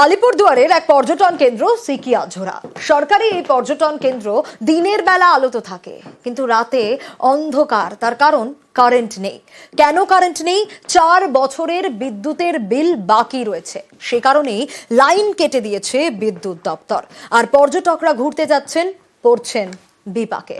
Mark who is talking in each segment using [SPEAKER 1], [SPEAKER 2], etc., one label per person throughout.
[SPEAKER 1] আলিপুরদুয়ারের এক পর্যটন কেন্দ্র সিকিয়াঝোড়া। সরকারি এই পর্যটন কেন্দ্র দিনের বেলা আলোতে থাকে, কিন্তু রাতে অন্ধকার। তার কারণ কারেন্ট নেই। কেন কারেন্ট নেই? 4 বছরের বিদ্যুতের বিল বাকি রয়েছে। সে কারণেই লাইন কেটে দিয়েছে বিদ্যুৎ দপ্তর। আর পর্যটকরা ঘুরতে যাচ্ছেন, পড়ছেন বিপাকে।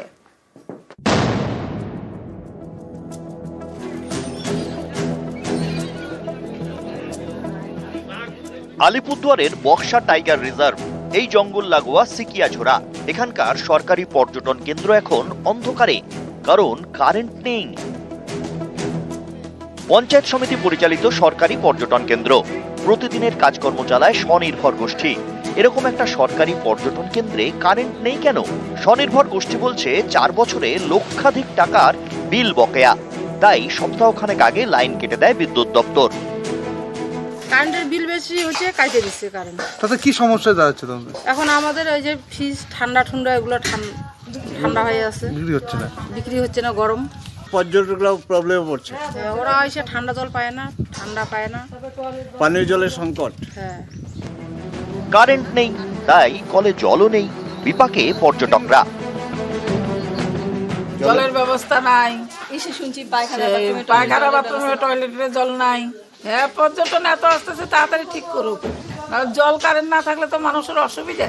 [SPEAKER 2] আলিপুরদুয়ারের বক্সা টাইগার রিজার্ভ এই জঙ্গল লাগোয়া সিকিয়াঝোড়া। এখানকার সরকারি পর্যটন কেন্দ্র এখন অন্ধকারে, কারণ কারেন্ট নেই। পঞ্চায়েত সমিতি পরিচালিত সরকারি পর্যটন কেন্দ্র, প্রতিদিনের কাজকর্ম চালায় স্বনির্ভর গোষ্ঠী। এরকম একটা সরকারি পর্যটন কেন্দ্রে কারেন্ট নেই কেন? স্বনির্ভর গোষ্ঠী বলছে 4 বছরে লক্ষাধিক টাকার বিল বকেয়া, তাই সপ্তাহখানেক আগে লাইন কেটে দেয় বিদ্যুৎ দপ্তর।
[SPEAKER 3] কারেন্টের বিল বেশি হচ্ছে, কাটে দিচ্ছে কারেন্ট।
[SPEAKER 4] তাতে কি সমস্যা দাঁড়াচ্ছে তোমাদের?
[SPEAKER 3] এখন আমাদের ওই যে ফ্রিজ ঠান্ডা এগুলো ঠান্ডা হয়ে আছে, বিক্রি হচ্ছে না, গরম।
[SPEAKER 5] পর্যটকরাও প্রবলেমে পড়ছে,
[SPEAKER 3] ওরা এসে ঠান্ডা জল পায় না, ঠান্ডা পায় না,
[SPEAKER 5] পানীয় জলের সংকট।
[SPEAKER 3] হ্যাঁ,
[SPEAKER 2] কারেন্ট নেই, তাই কলে জলও নেই, বিপাকে পর্যটকরা।
[SPEAKER 6] জলের ব্যবস্থা নাই, এসে শুনছি পায়খানা বাথরুমে টয়লেটের জল নাই। হ্যাঁ, পর্যটন এত আসতেছে, তাড়াতাড়ি ঠিক করুক, জল কারেন্ট না থাকলে তো মানুষের অসুবিধা।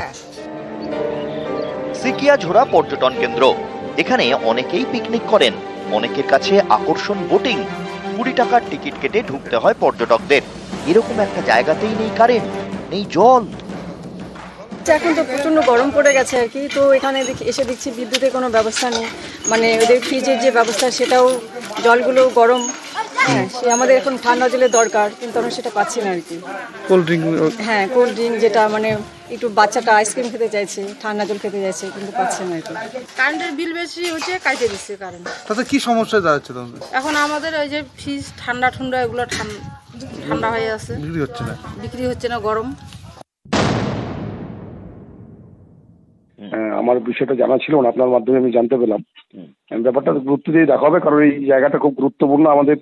[SPEAKER 2] সিকিয়াঝোড়া পর্যটন কেন্দ্র, এখানে অনেকেই পিকনিক করেন, অনেকের কাছে আকর্ষণ বোটিং। 20 টাকার টিকিট কেটে ঢুকতে হয় পর্যটকদের। এরকম একটা জায়গাতেই নেই কারেন্ট, নেই জল।
[SPEAKER 7] এখন তো প্রচন্ড গরম পড়ে গেছে আর কি, তো এখানে এসে দেখছি বিদ্যুতের কোনো ব্যবস্থা নেই। মানে ওদের ফ্রিজের যে ব্যবস্থা সেটাও, জলগুলো গরম। হ্যাঁ, সে আমাদের এখন ঠান্ডা জলের দরকার, কিন্তু আমরা সেটা পাচ্ছি না আর কি।
[SPEAKER 4] Cold drink?
[SPEAKER 7] হ্যাঁ, কোল্ড ড্রিঙ্ক, যেটা মানে একটু বাচ্চাটা আইসক্রিম খেতে চাইছে, ঠান্ডা জল খেতে চাইছে, কিন্তু পাচ্ছে না আর কি।
[SPEAKER 3] কারেন্টের বিল বেশি হচ্ছে, কাটে দিচ্ছে কারেন্ট।
[SPEAKER 4] তাতে কি সমস্যা দাঁড়াচ্ছে তোমাদের?
[SPEAKER 3] এখন আমাদের ওই যে ফ্রিজ ঠান্ডা এগুলো ঠান্ডা হয়ে আছে, বিক্রি হচ্ছে না, গরম।
[SPEAKER 8] আমার বিষয়টা জানা ছিল না, আপনার মাধ্যমে আমি জানতে পেলাম। ব্যাপারটা গুরুত্ব দিয়ে দেখা হবে, কারণ এই জায়গাটা খুব গুরুত্বপূর্ণ। আমাদের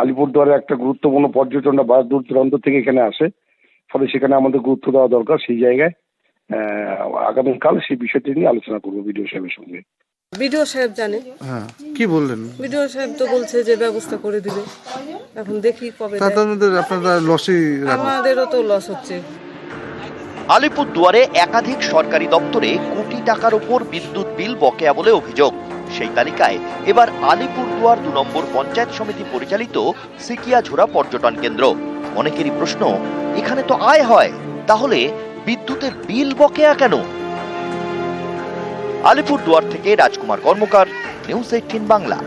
[SPEAKER 8] আলিপুরদুয়ারে একটা গুরুত্বপূর্ণ পর্যটনটা বা দূর দূরান্ত থেকে এখানে আসে, ফলে সেখানে আমাদের গুরুত্ব দেওয়া দরকার। সেই জায়গায় আগামীকাল সেই বিষয়টি নিয়ে আলোচনা করবো বিডিও সাহেবের সঙ্গে।
[SPEAKER 7] বিডিও সাহেব জানে।
[SPEAKER 4] হ্যাঁ, কি বললেন?
[SPEAKER 7] বিডিও সাহেব তো বলছে যে ব্যবস্থা করে দিবে, এখন দেখি কবে।
[SPEAKER 4] আপনারা লসই,
[SPEAKER 7] আমাদেরও তো লস হচ্ছে।
[SPEAKER 2] আলিপুরদুয়ারে একাধিক সরকারি দপ্তরে কোটি টাকার উপর বিদ্যুৎ বিল বকেয়া বলে অভিযোগ। সেই তালিকায় এবার আলিপুরদুয়ার 2 নম্বর পঞ্চায়েত সমিতি পরিচালিত সিকিয়াঝোড়া পর্যটন কেন্দ্র। অনেকেরই প্রশ্ন, এখানে তো আয় হয়, তাহলে বিদ্যুতের বিল বকেয়া কেন? আলিপুরদুয়ার থেকে রাজকুমার কর্মকার, নিউজ 18 বাংলা।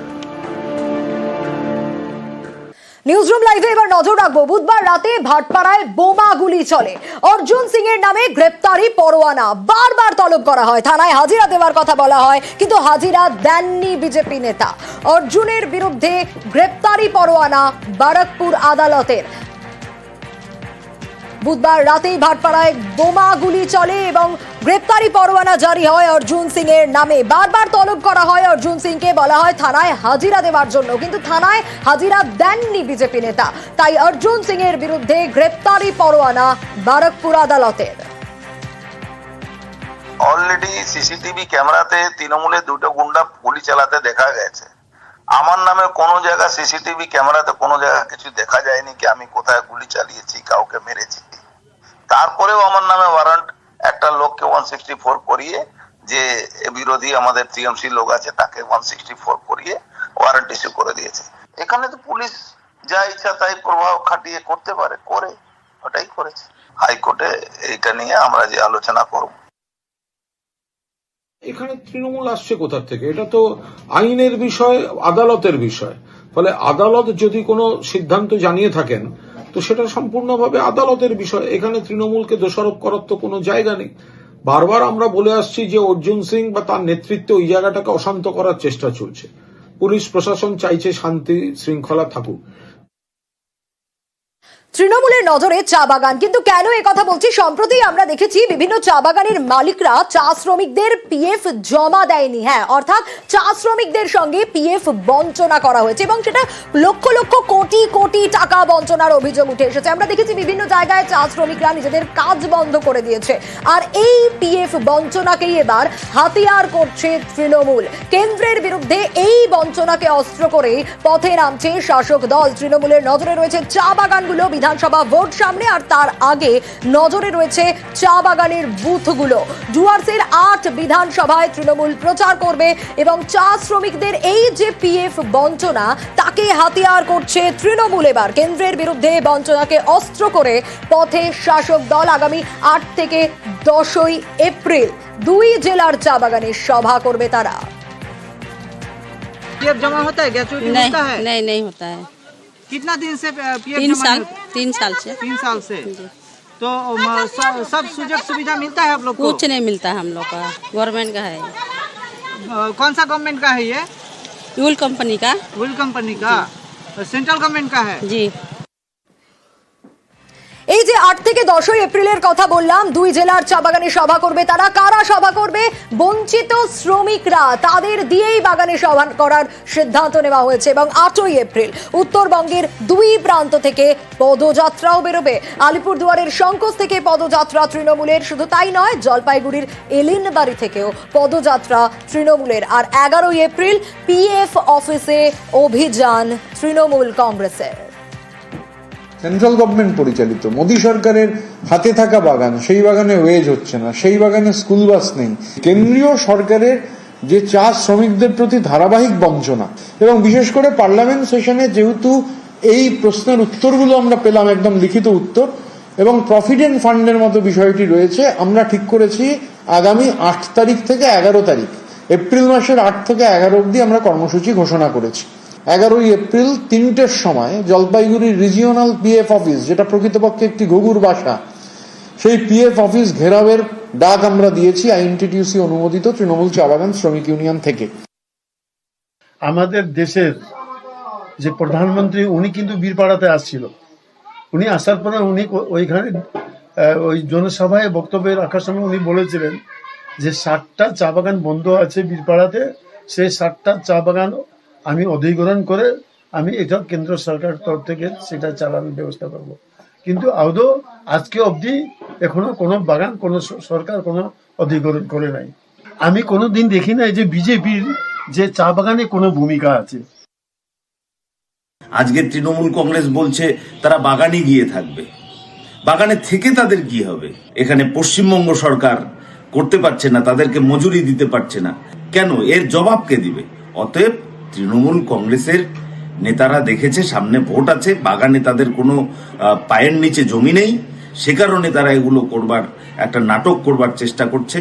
[SPEAKER 1] নিউজরুম লাইভে এবার নজর রাখবো। বুধবার রাতে ভাটপাড়ায় বোমা গুলি চলে। অর্জুন সিং এর নামে গ্রেপ্তারি পরোয়ানা বারবার তলব করা হয়, থানায় হাজিরা দেওয়ার কথা বলা হয়, কিন্তু হাজিরা দেননি বিজেপি নেতা। অর্জুনের বিরুদ্ধে গ্রেপ্তারি পরোয়ানা বারাকপুর আদালতের। বুধবার রাতেই ভাটপাড়ায় বোমা গুলি চলে এবং গ্রেপ্তারি পরোয়ানা জারি হয় অর্জুন সিং এর নামে। বারবার তলব করা হয় অর্জুন সিংকে, বলা হয় থানায় হাজিরা দেওয়ার জন্য, কিন্তু থানায় হাজিরা দেননি বিজেপি নেতা। তাই অর্জুন সিং এর বিরুদ্ধে গ্রেপ্তারি পরোয়ানা বারাকপুর আদালতের।
[SPEAKER 9] অলরেডি সিসিটিভি ক্যামেরাতে তৃণমূলের 2টো গুন্ডা গুলি চালাতে দেখা গেছে। আমার নামে কোনো জায়গা সিসিটিভি ক্যামেরাতে কোনো জায়গা কিছু দেখা যায়নি কি আমি কোথায় গুলি চালিয়েছি, কাউকে মেরেছি। তারপরেও আমার নামে ওয়ারেন্ট, একটা লোককে 164 করিয়ে, যে বিরোধী আমাদের টিএমসি লোক আছে তাকে 164 করিয়ে ওয়ারেন্ট ইস্যু করে দিয়েছে। এখানে তো পুলিশ যা ইচ্ছা তাই প্রভাব খাটিয়ে করতে পারে, করে ওটাই করেছে। হাইকোর্টে এইটা নিয়ে আমরা যে আলোচনা করব।
[SPEAKER 10] এখানে তৃণমূল আসছে কোথা থেকে? এটা তো আইনের বিষয়, আদালতের বিষয়। ফলে আদালত যদি কোনো সিদ্ধান্ত জানিয়ে থাকেন তো সেটা সম্পূর্ণভাবে আদালতের বিষয়। এখানে তৃণমূলকে দোষারোপ করার তো কোনো জায়গা নেই। বারবার আমরা বলে আসছি যে অর্জুন সিং বা তার নেতৃত্বে ওই জায়গাটাকে অশান্ত করার চেষ্টা চলছে। পুলিশ প্রশাসন চাইছে শান্তি শৃঙ্খলা থাকুক।
[SPEAKER 1] তৃণমূলের নজরে চা বাগান, কিন্তু কেন কথা বলছি, সম্প্রতি আমরা দেখেছি বিভিন্ন চা বাগানের মালিকরা চা শ্রমিকদের পিএফ জমা দেয়নি। হ্যাঁ, অর্থাৎ চা শ্রমিকদের সঙ্গে পিএফ বঞ্চনা করা হয়েছে এবং সেটা লক্ষ লক্ষ কোটি কোটি টাকা বঞ্চনার অভিযোগ উঠে এসেছে। আমরা দেখেছি বিভিন্ন জায়গায় চা শ্রমিকরা নিজেদের কাজ বন্ধ করে দিয়েছে, আর এই পিএফ বঞ্চনাকেই এবার হাতিয়ার করছে তৃণমূল। কেন্দ্রের বিরুদ্ধে এই বঞ্চনাকে অস্ত্র করে পথে নামছে শাসক দল। তৃণমূলের নজরে রয়েছে চা বাগানগুলো, বিধানসভা ভোট সামনে, আর তার আগে নজরে রয়েছে চা বাগানের বুথগুলো। ডুয়ার্সের 8 বিধানসভায় তৃণমূল প্রচার করবে এবং চা শ্রমিকদের এই যে পিএফ বঞ্চনা তাকে হাতিয়ার করছে তৃণমূল। এবার কেন্দ্রের বিরুদ্ধে বঞ্চনাকে অস্ত্র করে পথে শাসক দল। আগামী 8 থেকে 10 এপ্রিল 2 জেলার চা বাগানে সভা করবে তারা।
[SPEAKER 11] पीएफ जमा होता है, ग्रेचुइटी होता है?
[SPEAKER 3] नहीं होता है।
[SPEAKER 11] कितना दिन से पीएफ
[SPEAKER 3] 3
[SPEAKER 11] जमा
[SPEAKER 3] साल
[SPEAKER 11] होता है?
[SPEAKER 3] 3 साल से
[SPEAKER 11] 3 साल से। तो सब सुजग सुविधा मिलता है आप लोग को?
[SPEAKER 3] कुछ नहीं मिलता है हम लोग का, गवर्नमेंट का है।
[SPEAKER 11] कौन सा गवर्नमेंट का है ये?
[SPEAKER 3] यूल कंपनी का।
[SPEAKER 11] व्हील कंपनी का? सेंट्रल गवर्नमेंट का है?
[SPEAKER 3] जी।
[SPEAKER 1] এই যে 8 থেকে 10 এপ্রিলের কথা বললাম, 2 জেলার চা বাগানে সভা করবে তারা। কারা সভা করবে? বঞ্চিত শ্রমিকরা, তাদের দিয়েই বাগানে সভা করার সিদ্ধান্ত নেওয়া হয়েছে। এবং 8 এপ্রিল উত্তরবঙ্গের 2 প্রান্ত থেকে পদযাত্রাও বেরোবে। আলিপুরদুয়ারের শঙ্কোজ থেকে পদযাত্রা তৃণমূলের, শুধু তাই নয়, জলপাইগুড়ির এলিনবাড়ি থেকেও পদযাত্রা তৃণমূলের। আর 11 এপ্রিল পিএফ অফিসে অভিযান তৃণমূল কংগ্রেসের।
[SPEAKER 10] সেন্ট্রাল গভর্নমেন্ট পরিচালিত মোদী সরকারের হাতে থাকা বাগান, সেই বাগানে ওয়েজ হচ্ছে না, সেই বাগানে স্কুল বাস নেই। কেন্দ্রীয় সরকারের যে চা শ্রমিকদের প্রতি ধারাবাহিক বঞ্চনা, এবং বিশেষ করে পার্লামেন্ট সেশনে যেহেতু এই প্রশ্নের উত্তরগুলো আমরা পেলাম, একদম লিখিত উত্তর, এবং প্রভিডেন্ট ফান্ডের মতো বিষয়টি রয়েছে, আমরা ঠিক করেছি আগামী 8 তারিখ থেকে 11 তারিখ, এপ্রিল মাসের 8 থেকে 11 অবধি আমরা কর্মসূচি ঘোষণা করেছি। 11 এপ্রিল 3টের সময় জলপাইগুড়ির রিজিওনাল পিএফ অফিস, যেটা প্রকৃতপক্ষে একটি ঘুঘুর বাসা, সেই পিএফ অফিস ঘেরাওয়ের ডাক আমরা দিয়েছি আইএনটিটিউসি অনুমোদিত তৃণমূল চা বাগান শ্রমিক ইউনিয়ন থেকে।
[SPEAKER 12] আমাদের দেশের যে প্রধানমন্ত্রী, উনি কিন্তু বীরপাড়াতে আসছিল। উনি আসার পরে উনি ওইখানে ওই জনসভায় বক্তব্য রাখার সময় উনি বলেছিলেন যে 60টা চা বাগান বন্ধ আছে বীরপাড়াতে, সেই 60টা চা বাগান আমি অধিগ্রহণ করে আমি এটা কেন্দ্র সরকারের তরফ থেকে সেটা চালানোর ব্যবস্থা করব। কিন্তু আদৌ আজকে অবধি এখনো কোনো বাগান কোনো সরকার কোনো অধিগ্রহণ করে নাই। আমি কোনো দিন দেখি নাই যে বিজেপির যে চা বাগানে কোনো ভূমিকা আছে।
[SPEAKER 13] আজকে তৃণমূল কংগ্রেস বলছে তারা বাগানে গিয়ে থাকবে, বাগানে থেকে তাদের কি হবে? এখানে পশ্চিমবঙ্গ সরকার করতে পারছে না, তাদেরকে মজুরি দিতে পারছে না, কেন? এর জবাব কে দিবে? অতএব তৃণমূল কংগ্রেসের নেতারা দেখেছে সামনে ভোট আছে, বাগানে তাদের কোনো পায়ের নিচে জমি নেই, সে কারণে তারা এগুলো করবার একটা নাটক করবার চেষ্টা করছে।